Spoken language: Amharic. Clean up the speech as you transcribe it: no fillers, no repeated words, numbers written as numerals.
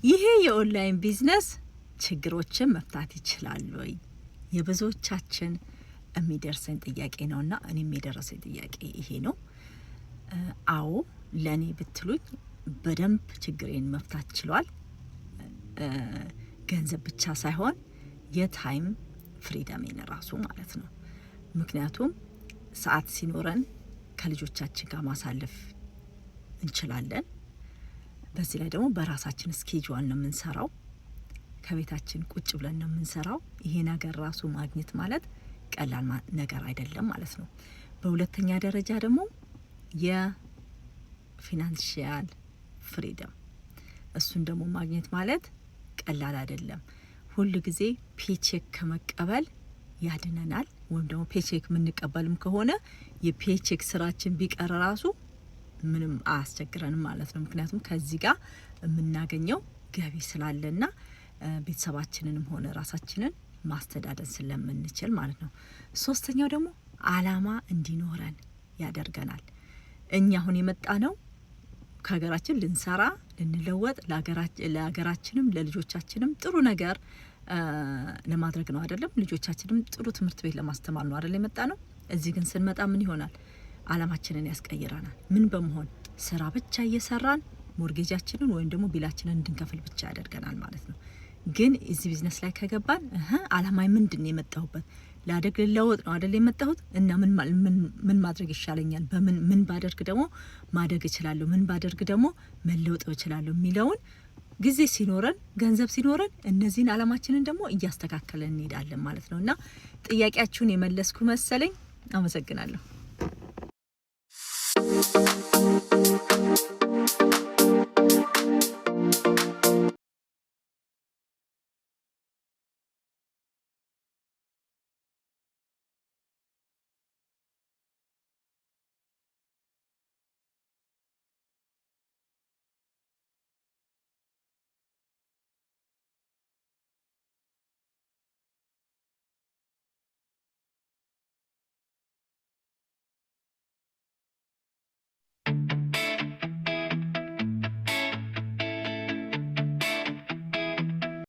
ይሄ የኦንላይን ቢዝነስ ችግሮችን መፍታት ይችላል ወይ? የብዙዎቻችን የሚደርሰን ጥያቄ ነውና እኔም የደረሰኝ ጥያቄ ይሄ ነው። አዎ ለኔ ብትሉኝ በደንብ ችግሬን መፍታት ችሏል። ገንዘብ ብቻ ሳይሆን የታይም ፍሪደሜን ራሱ ማለት ነው። ምክንያቱም ሰዓት ሲኖረን ከልጆቻችን ጋር ማሳለፍ እንችላለን። በዚህ ላይ ደግሞ በራሳችን ስኬጁል ነው የምንሰራው። ከቤታችን ቁጭ ብለን ነው የምንሰራው። ይሄ ነገር ራሱ ማግኘት ማለት ቀላል ነገር አይደለም ማለት ነው። በሁለተኛ ደረጃ ደግሞ የፊናንሺያል ፍሪደም፣ እሱን ደግሞ ማግኘት ማለት ቀላል አይደለም። ሁሉ ጊዜ ፔቼክ ከመቀበል ያድነናል። ወይም ደግሞ ፔቼክ የምንቀበልም ከሆነ የፔቼክ ስራችን ቢቀር ራሱ ምንም አያስቸግረንም ማለት ነው። ምክንያቱም ከዚህ ጋር የምናገኘው ገቢ ስላለና ቤተሰባችንንም ሆነ ራሳችንን ማስተዳደር ስለምንችል ማለት ነው። ሶስተኛው ደግሞ አላማ እንዲኖረን ያደርገናል። እኛ አሁን የመጣ ነው ከሀገራችን ልንሰራ ልንለወጥ፣ ለሀገራችንም ለልጆቻችንም ጥሩ ነገር ለማድረግ ነው አይደለም? ልጆቻችንም ጥሩ ትምህርት ቤት ለማስተማር ነው አይደል የመጣ ነው። እዚህ ግን ስንመጣ ምን ይሆናል? አላማችንን ያስቀይረናል። ምን በመሆን ስራ ብቻ እየሰራን ሞርጌጃችንን ወይም ደግሞ ቢላችንን እንድንከፍል ብቻ ያደርገናል ማለት ነው። ግን እዚህ ቢዝነስ ላይ ከገባን አላማይ ምንድነው? የመጣሁበት ላደግ ልለወጥ ነው አይደል የመጣሁት እና ምን ማድረግ ይሻለኛል፣ ምን ባደርግ ደግሞ ማደግ እችላለሁ፣ ምን ባደርግ ደግሞ መለወጥ እችላለሁ የሚለውን ጊዜ ሲኖረን ገንዘብ ሲኖረን እነዚህን አላማችንን ደግሞ እያስተካከለን እንሄዳለን ማለት ነውና ጥያቄያችሁን የመለስኩ መሰለኝ። አመሰግናለሁ።